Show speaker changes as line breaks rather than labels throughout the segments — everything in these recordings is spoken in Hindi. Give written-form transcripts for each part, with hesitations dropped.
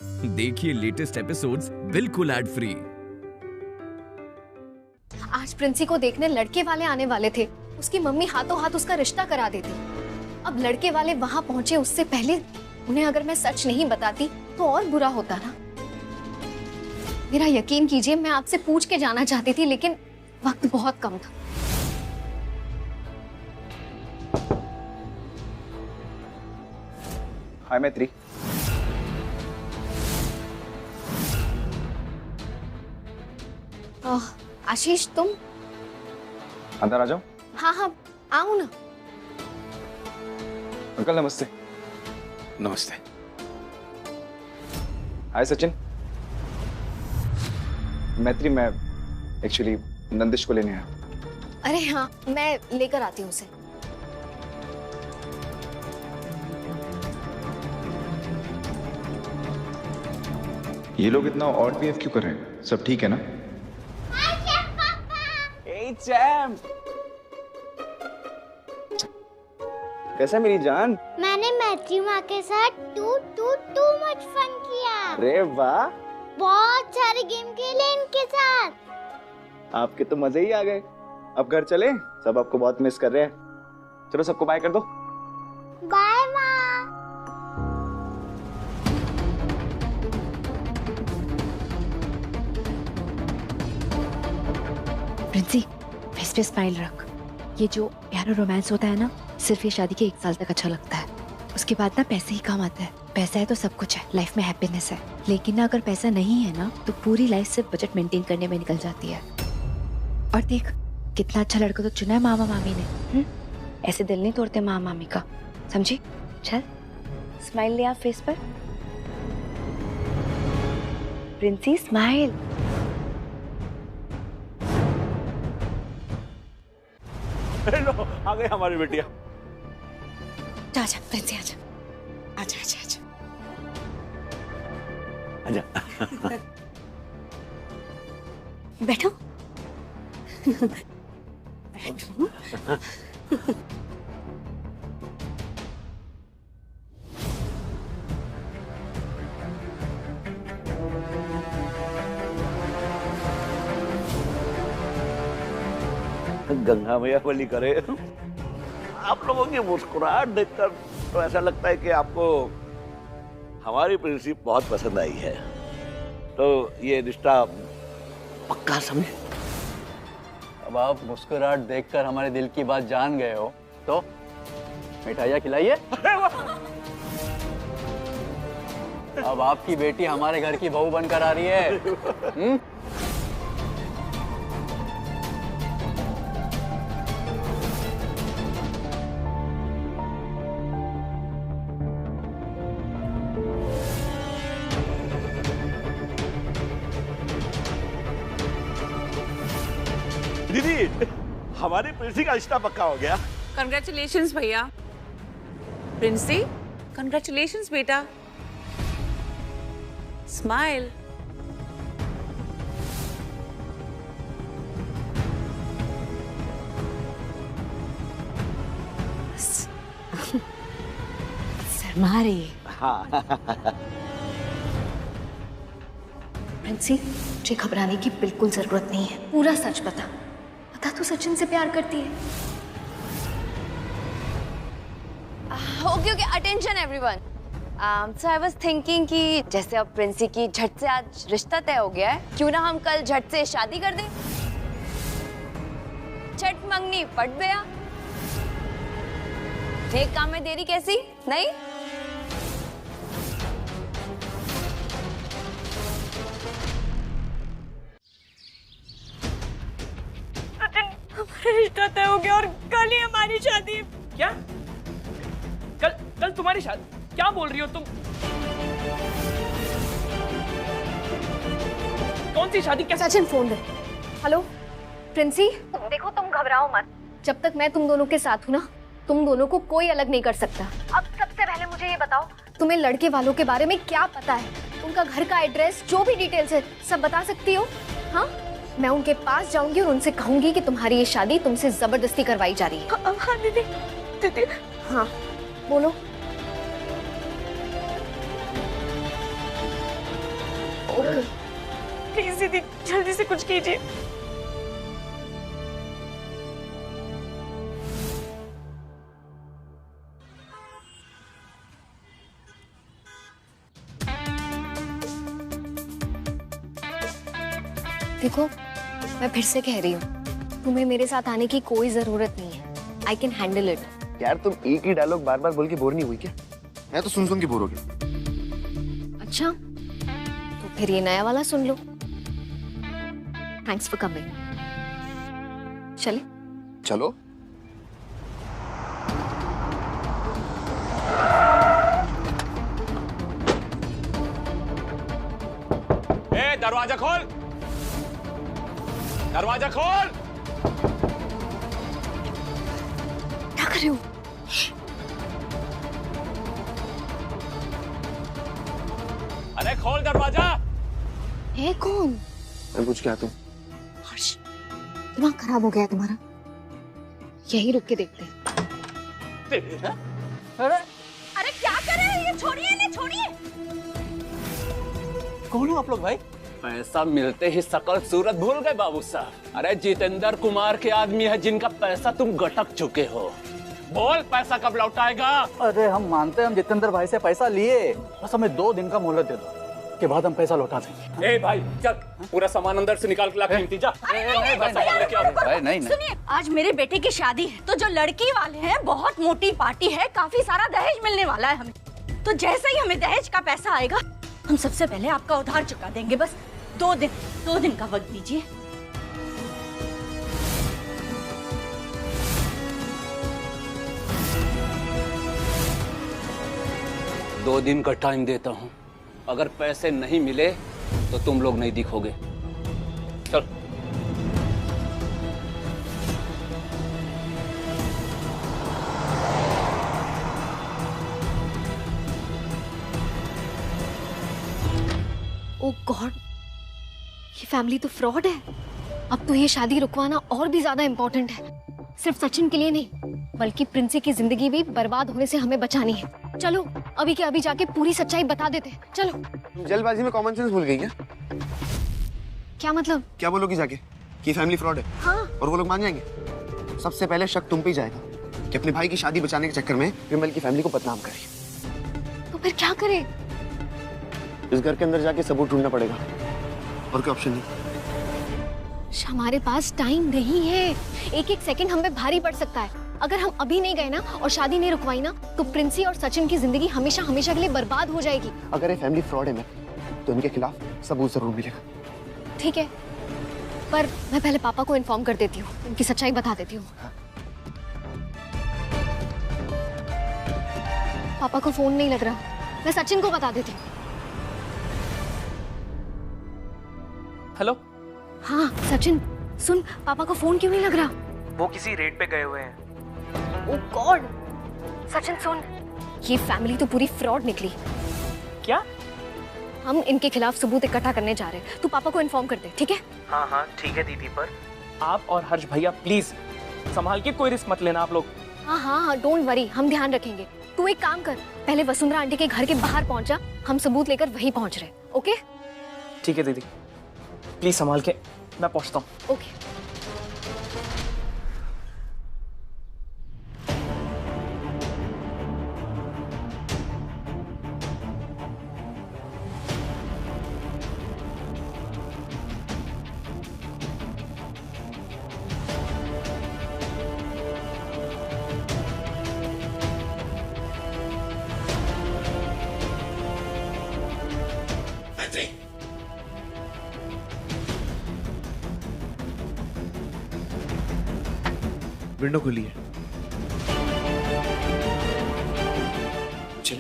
देखिए लेटेस्ट एपिसोड्स बिल्कुल एड फ्री।
आज प्रिंसी को देखने लड़के वाले आने वाले थे। उसकी मम्मी हाथों हाथ उसका रिश्ता करा देती। अब लड़के वाले वहां पहुंचे उससे पहले उन्हें अगर मैं सच नहीं बताती तो और बुरा होता ना। मेरा यकीन कीजिए, मैं आपसे पूछ के जाना चाहती थी लेकिन वक्त बहुत कम था।
हाय मैत्री।
आशीष तुम?
अंदर आ जाओ।
हाँ हाँ आओ ना।
अंकल नमस्ते।
नमस्ते।
हाय सचिन। मैत्री मैं एक्चुअली नंदिश को लेने आया।
अरे हाँ, मैं लेकर आती हूँ उसे।
ये लोग इतना ऑड बिहेव क्यों कर रहे हैं? सब ठीक है ना? चैम कैसा मेरी जान?
मैंने मैथ्यू माँ के साथ टू मच फन किया।
अरे वाह,
बहुत सारे गेम खेले इनके साथ।
आपके तो मजे ही आ गए। अब घर चले, सब आपको बहुत मिस कर रहे हैं। चलो सबको बाय कर दो।
बाय माँ।
प्रिंसी, फेस पे स्माइल रख। ये जो प्यार और रोमांस होता है ना, सिर्फ ये शादी के 1 साल तक अच्छा लगता है। उसके बाद ना पैसे ही काम आता है। पैसा है तो सब कुछ है, लाइफ में हैप्पीनेस है। लेकिन ना अगर पैसा नहीं है ना तो पूरी लाइफ सिर्फ बजट मेंटेन करने में निकल जाती है। और देख कितना अच्छा लड़का तो चुना है मामा मामी ने। ऐसे दिल नहीं तोड़ते मामा मामी का, समझी? चल स्माइल ले आ फेस पर। प्रिंसी स्माइल।
हेलो, आ गई हमारी बेटिया।
आजा प्रिंसी, आजा आजा आजा आजा।
आजा।
बैठो।
गंगा मैया बलि करे। आप लोगों की मुस्कुराहट देखकर तो ऐसा लगता है कि आपको हमारी प्रिंसी बहुत पसंद आई है। तो ये रिश्ता पक्का समझे।
अब आप मुस्कुराहट देखकर हमारे दिल की बात जान गए हो तो मिठाइयाँ खिलाइए। अब आपकी बेटी हमारे घर की बहू बनकर आ रही है।
दीदी, हमारी प्रिंसी का रिश्ता पक्का हो गया।
कंग्रेचुलेशंस भैया। प्रिंसी, कंग्रेचुलेशंस बेटा। स्माइल।
शर्मा रही है।
हाँ।
प्रिंसी, तुझे घबराने की बिल्कुल जरूरत नहीं है। पूरा सच बता तो सचिन से प्यार करती है।
Okay okay, attention everyone. So I was thinking कि जैसे अब प्रिंसी की झट से आज रिश्ता तय हो गया है, क्यों ना हम कल झट से शादी कर दें। छठ मंगनी पट गया। एक काम में देरी कैसी नहीं?
रिश्ता तय हो गया और कल ही हमारी शादी।
क्या? कल तुम्हारी शादी? क्या बोल रही हो तुम? कौन सी शादी? कैसे?
सचिन फोन दे। हेलो प्रिंसी, देखो तुम घबराओ मत। जब तक मैं तुम दोनों के साथ हूँ ना, तुम दोनों को कोई अलग नहीं कर सकता। अब सबसे पहले मुझे ये बताओ, तुम्हें लड़के वालों के बारे में क्या पता है? उनका घर का एड्रेस, जो भी डिटेल्स है, सब बता सकती हो? हाँ, मैं उनके पास जाऊंगी और उनसे कहूंगी कि तुम्हारी ये शादी तुमसे जबरदस्ती करवाई जा रही है।
हाँ दीदी, दीदी।
हाँ बोलो।
प्लीज दीदी जल्दी से कुछ कीजिए।
देखो, मैं फिर से कह रही हूँ, तुम्हें मेरे साथ आने की कोई जरूरत नहीं है। I can handle it.
यार तुम एक ही डायलॉग बार बार बोल के बोर नहीं हुई क्या? मैं तो सुन के बोर हो गया।
अच्छा, तो फिर ये नया वाला सुन लो। Thanks for coming. चले?
चलो।
ए, दरवाजा खोल, दरवाजा खोल।
क्या कर रहे हो?
अरे खोल दरवाजा।
है कौन?
मैं पूछ के आता हूँ।
हर्ष, दिमाग खराब हो गया तुम्हारा। यही रुक के देखते हैं।
अरे क्या कर रहे हैं? ये छोड़िए, इन्हें छोड़िए।
कौन हो आप लोग भाई?
पैसा मिलते ही सकल सूरत भूल गए बाबू साहब। अरे जितेंद्र कुमार के आदमी है जिनका पैसा तुम गटक चुके हो। बोल पैसा कब लौटाएगा?
अरे हम मानते हैं हम जितेंद्र भाई से पैसा लिए, बस हमें 2 दिन का मोहलत दे दो, के बाद हम पैसा लौटा देंगे।
ए भाई चल, पूरा सामान अंदर से निकाल के ला कीमती जा।
भाई नहीं।
सुनिए, आज मेरे बेटे की शादी है, तो जो लड़की वाले हैं बहुत मोटी पार्टी है, काफी सारा दहेज मिलने वाला है हमें। तो जैसे ही हमें दहेज का पैसा आएगा, हम सबसे पहले आपका उधार चुका देंगे। बस 2 दिन का वक्त दीजिए।
दो दिन का टाइम देता हूँ, अगर पैसे नहीं मिले तो तुम लोग नहीं दिखोगे। चल।
ओह गॉड, ये फैमिली तो फ्रॉड है। अब तो ये शादी रुकवाना और भी ज्यादा इम्पोर्टेंट है। सिर्फ सचिन के लिए नहीं, बल्कि प्रिंसी की जिंदगी भी बर्बाद होने से हमें बचानी है। चलो अभी के अभी जाके पूरी सच्चाई बता देते हैं। चलो।
तुम जल्दबाजी में कॉमन सेंस भूल गई क्या?
क्या मतलब?
क्या बोलोगी जाके कि फैमिली फ्रॉड है?
हाँ।
और वो लोग मान जाएंगे? सबसे पहले शक तुम पे ही जाएगा कि अपने भाई की शादी बचाने के चक्कर में विमल की फैमिली को बदनाम करे।
तो फिर क्या करे?
इस घर के अंदर जाके सबूत ढूंढना पड़ेगा, और कोई ऑप्शन नहीं।
हमारे पास टाइम नहीं है। एक एक सेकंड हम पे भारी पड़ सकता है। अगर हम अभी नहीं गए ना और शादी नहीं रुकवाई ना, तो प्रिंसी और सचिन की जिंदगी हमेशा हमेशा के लिए बर्बाद हो जाएगी।
अगर ये फैमिली फ्रॉड है ना, तो इनके खिलाफ सबूत जरूर मिलेगा।
ठीक है, पर मैं पहले पापा को इन्फॉर्म कर देती हूँ, उनकी सच्चाई बता देती हूँ। पापा को फोन नहीं लग रहा, मैं सचिन को बता देती हूँ।
हेलो।
हाँ सचिन, सुन, पापा को फोन क्यों नहीं लग रहा?
वो किसी रेट पे गए हुए हैं।
ओह गॉड। सचिन सुन, ये फैमिली तो पूरी फ्रॉड निकली।
क्या?
हम इनके खिलाफ सबूत इकट्ठा करने जा रहे हैं। तू पापा को इन्फॉर्म कर दे, ठीक है?
हाँ हाँ ठीक है दीदी, पर आप और हर्ष भैया प्लीज संभाल के, कोई रिस्क मत लेना आप लोग।
हाँ हाँ डोंट वरी, हम ध्यान रखेंगे। तू एक काम कर, पहले वसुंधरा आंटी के घर के बाहर पहुंचा, हम सबूत लेकर वहीं पहुंच रहे। ओके?
ठीक है दीदी, प्लीज संभाल के, मैं पहुंचता हूँ।
ओके।
विंडो खुली है। चल।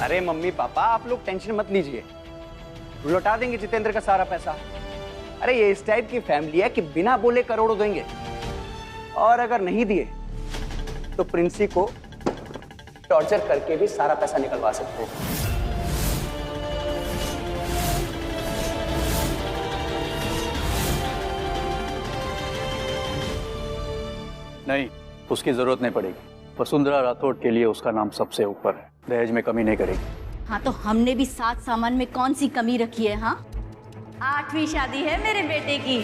अरे मम्मी पापा आप लोग टेंशन मत लीजिए, लौटा देंगे जितेंद्र का सारा पैसा। अरे ये इस टाइप की फैमिली है कि बिना बोले करोड़ों देंगे, और अगर नहीं दिए तो प्रिंसी को टॉर्चर करके भी सारा पैसा निकलवा सकते हैं। नहीं, उसकी जरूरत नहीं पड़ेगी। वसुंधरा राठौड़ के लिए उसका नाम सबसे ऊपर है, दहेज में कमी नहीं करेगी।
हाँ तो हमने भी साथ सामान में कौन सी कमी रखी है? हाँ 8वीं शादी है मेरे बेटे की।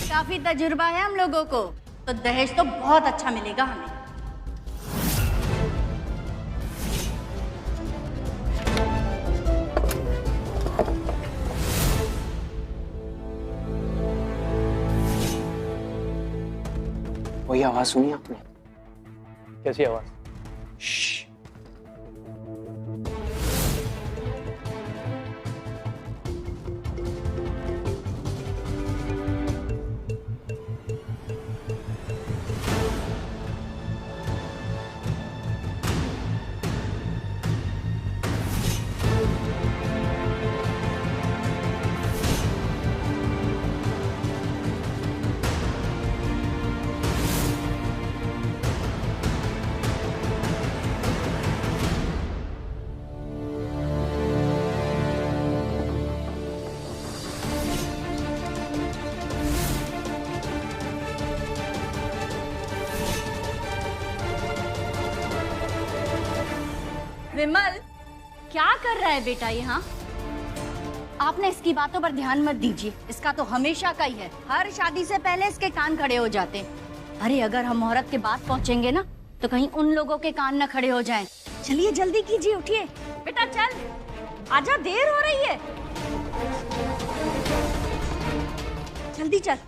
काफी तजुर्बा है हम लोगों को, तो दहेज तो बहुत अच्छा मिलेगा हमें।
वही आवाज सुनी आपने?
कैसी आवाज?
विमल, क्या कर रहा है बेटा यहाँ? आपने इसकी बातों पर ध्यान मत दीजिए, इसका तो हमेशा का ही है, हर शादी से पहले इसके कान खड़े हो जाते हैं। अरे अगर हम औरत के बाद पहुँचेंगे ना तो कहीं उन लोगों के कान न खड़े हो जाएं। चलिए जल्दी कीजिए, उठिए बेटा, चल आजा, देर हो रही है, जल्दी चल।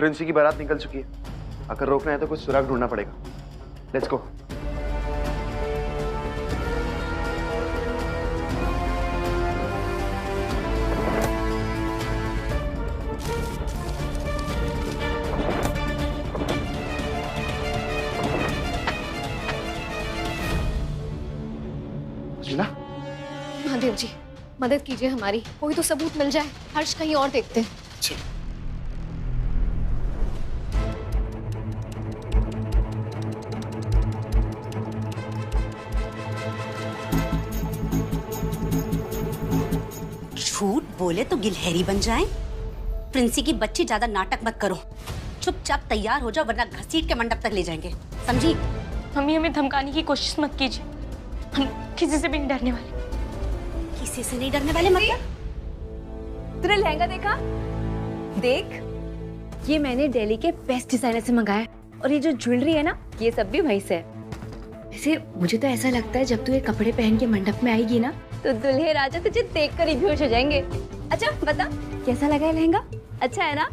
प्रिंसी की बारात निकल चुकी है, अगर रोकना है तो कुछ सुराग ढूंढना पड़ेगा। Let's go.
महादेव जी मदद कीजिए हमारी, कोई तो सबूत मिल जाए। हर्ष कहीं और देखते हैं।
झूठ बोले तो गिलहरी बन जाएं। प्रिंसी की बच्ची ज्यादा नाटक मत करो, चुपचाप तैयार हो जाओ वरना घसीट के मंडप तक ले जाएंगे, समझी?
मम्मी हमें धमकाने की कोशिश मत कीजिए, हम किसी से भी नहीं डरने वाले।
किसी से नहीं डरने वाले मतलब?
तूने लहंगा देखा? देख, ये मैंने दिल्ली के बेस्ट डिजाइनर से मंगाया और ये जो ज्वेलरी है ना, ये सब भी वहीं से है। वैसे मुझे तो ऐसा लगता है जब तू ये कपड़े पहन के मंडप में आएगी ना तो दुल्हे राजा तुझे देखकर ही बेहोश हो जाएंगे। अच्छा बता, कैसा लगा है लहंगा? अच्छा है ना?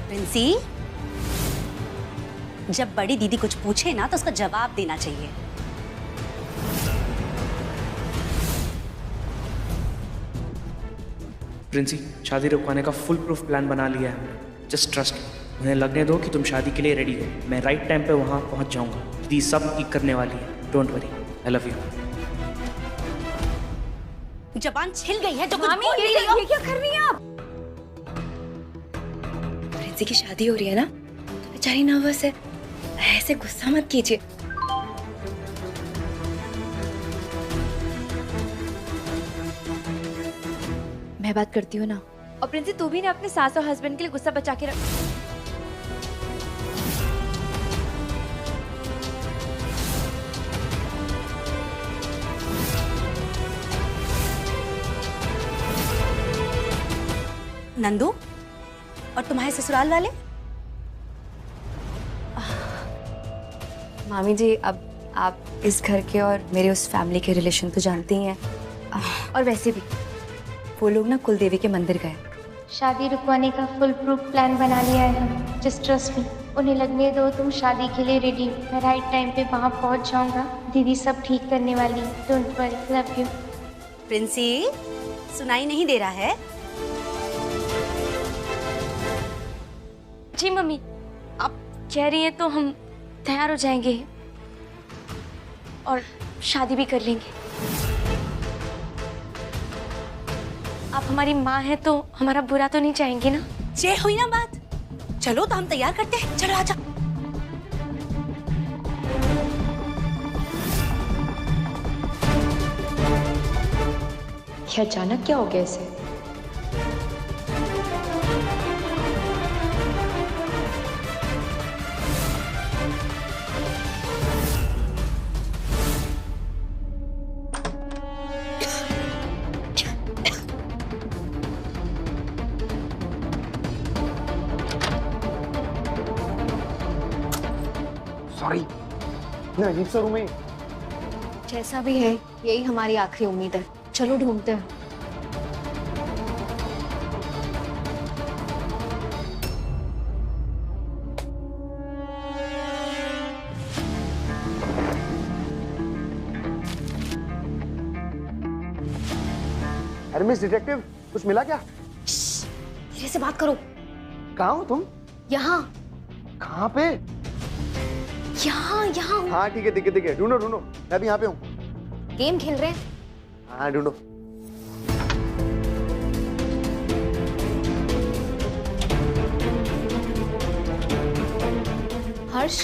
प्रिंसी, जब बड़ी दीदी कुछ पूछे ना तो उसका जवाब देना चाहिए।
प्रिंसी, शादी रुकवाने का फुल प्रूफ प्लान बना लिया है। जस्ट ट्रस्ट, उन्हें लगने दो कि तुम शादी के लिए रेडी हो। मैं राइट टाइम पे वहाँ पहुँच जाऊँगा। दीदी सब ठीक करने वाली है, don't worry. I love you.
जबान छिल गई है तो कुछ
मामी,
बोल
ये
रही हो?
क्या कर रही हैं आप? प्रिंसी की शादी हो रही है ना, तो बेचारी नर्वस है, ऐसे गुस्सा मत कीजिए। मैं बात करती हूँ ना। और प्रिंसी, तू भी ना अपने सास और हस्बैंड के लिए गुस्सा बचा के रख।
नंदू, और तुम्हारे ससुराल वाले?
मामी जी, अब आप इस घर के और मेरे उस फैमिली के रिलेशन तो जानते ही हैं। और वैसे भी वो लोग ना कुलदेवी के मंदिर गए।
शादी रुकवाने का फुल प्रूफ प्लान बना लिया है हम। Just trust me. उन्हें लगने दो तुम शादी के लिए रेडी हो। मैं राइट टाइम पे वहाँ पहुँच जाऊँगा। दीदी सब ठीक करने वाली है। Don't worry, love you.
Princy, सुनाई नहीं दे रहा है?
जी मम्मी, आप कह रही हैं तो हम तैयार हो जाएंगे और शादी भी कर लेंगे। आप हमारी माँ हैं तो हमारा बुरा तो नहीं चाहेंगे ना?
ये हुई ना बात। चलो तो हम तैयार करते हैं। चलो आजा।
ये अचानक क्या हो गया इसे?
सॉरी, इतना अजीब सा रूम है।
जैसा भी है यही हमारी आखिरी उम्मीद है। चलो ढूंढते हैं।
अरे मिस डिटेक्टिव, कुछ मिला क्या?
धीरे से बात करो।
कहाँ हो तुम?
यहाँ।
कहाँ पे?
यहाँ यहाँ।
हाँ ठीक है, दिखे ढूंढो ढूंढो, मैं भी यहाँ पे हूँ।
गेम खेल रहे हैं।
हाँ ढूंढो।
हर्ष,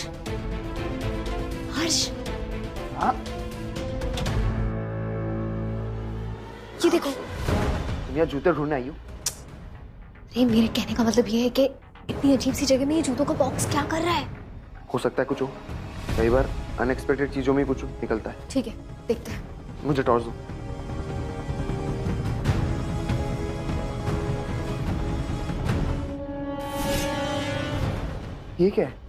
हर्ष।
हाँ
ये देखो।
तुम यहाँ जूते ढूंढने आई हो?
अरे मेरे कहने का मतलब ये है कि इतनी अजीब सी जगह में ये जूतों का बॉक्स क्या कर रहा है?
हो सकता है कुछ हो। कई बार अनएक्सपेक्टेड चीजों में कुछ निकलता है।
ठीक है, देखते हैं।
मुझे टॉर्च दो। ये क्या है?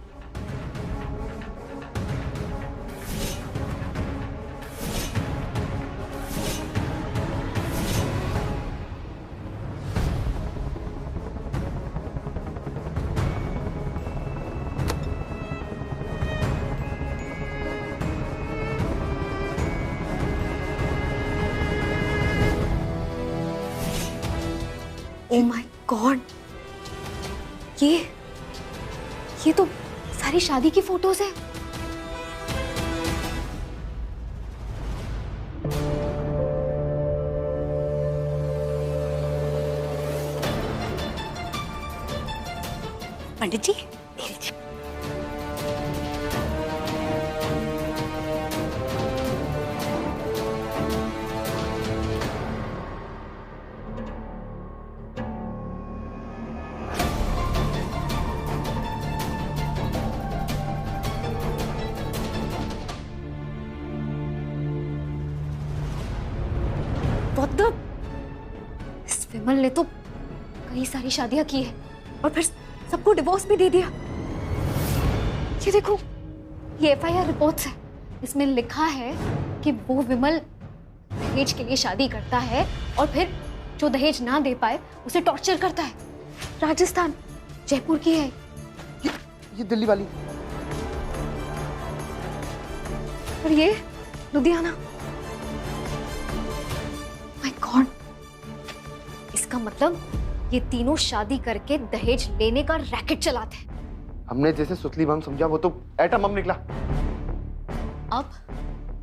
ओह माय गॉड, ये तो सारी शादी की फोटोज है।
पंडित जी,
इस विमल ने तो कई सारी शादियां की है और फिर सबको डिवोर्स भी दे दिया। ये देखो, ये FIR रिपोर्ट्स है। इसमें लिखा है कि वो विमल दहेज के लिए शादी करता है और फिर जो दहेज ना दे पाए उसे टॉर्चर करता है। राजस्थान, जयपुर की है।
ये दिल्ली वाली।
और ये लुधियाना। माय गॉड, इसका मतलब ये तीनों शादी करके दहेज लेने का रैकेट चलाते हैं।
हमने जैसे सुतली बम समझा, वो तो एटम बम निकला।
अब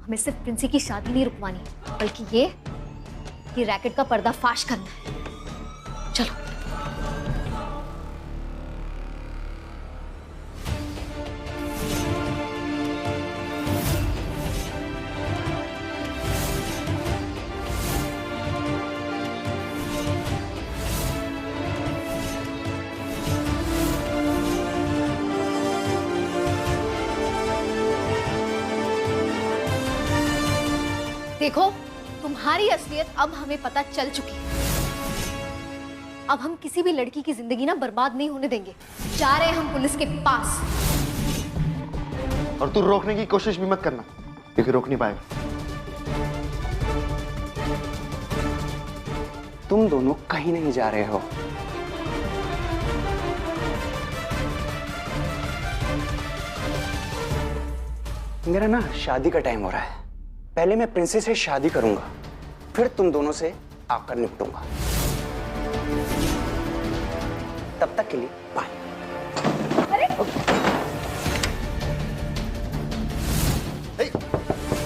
हमें सिर्फ प्रिंसी की शादी नहीं रुकवानी, बल्कि ये रैकेट का पर्दाफाश करना है। चलो। देखो, तुम्हारी असलियत अब हमें पता चल चुकी है। अब हम किसी भी लड़की की जिंदगी ना बर्बाद नहीं होने देंगे। जा रहे हैं हम पुलिस के पास।
और तू रोकने की कोशिश भी मत करना। क्योंकि रोक नहीं पाएगा।
तुम दोनों कहीं नहीं जा रहे हो। मेरा ना शादी का टाइम हो रहा है। पहले मैं प्रिंसी से शादी करूंगा, फिर तुम दोनों से आकर निपटूंगा। तब तक के लिए बाय।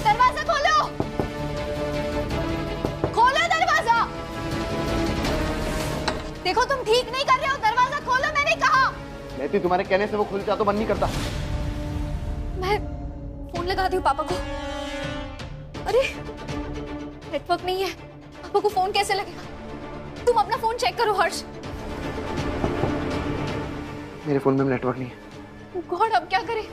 दरवाजा खोलो, खोलो दरवाजा। देखो तुम ठीक नहीं कर रहे हो, दरवाजा खोलो मैंने कहा।
नेति, तुम्हारे कहने से वो खुल जाए तो मन नहीं करता।
मैं फोन लगा दी हूँ पापा को। अरे नेटवर्क नहीं है, पापा को फोन कैसे लगेगा? तुम अपना फोन चेक करो हर्ष।
मेरे फोन में नेटवर्क नहीं है।
गॉड अब क्या करें?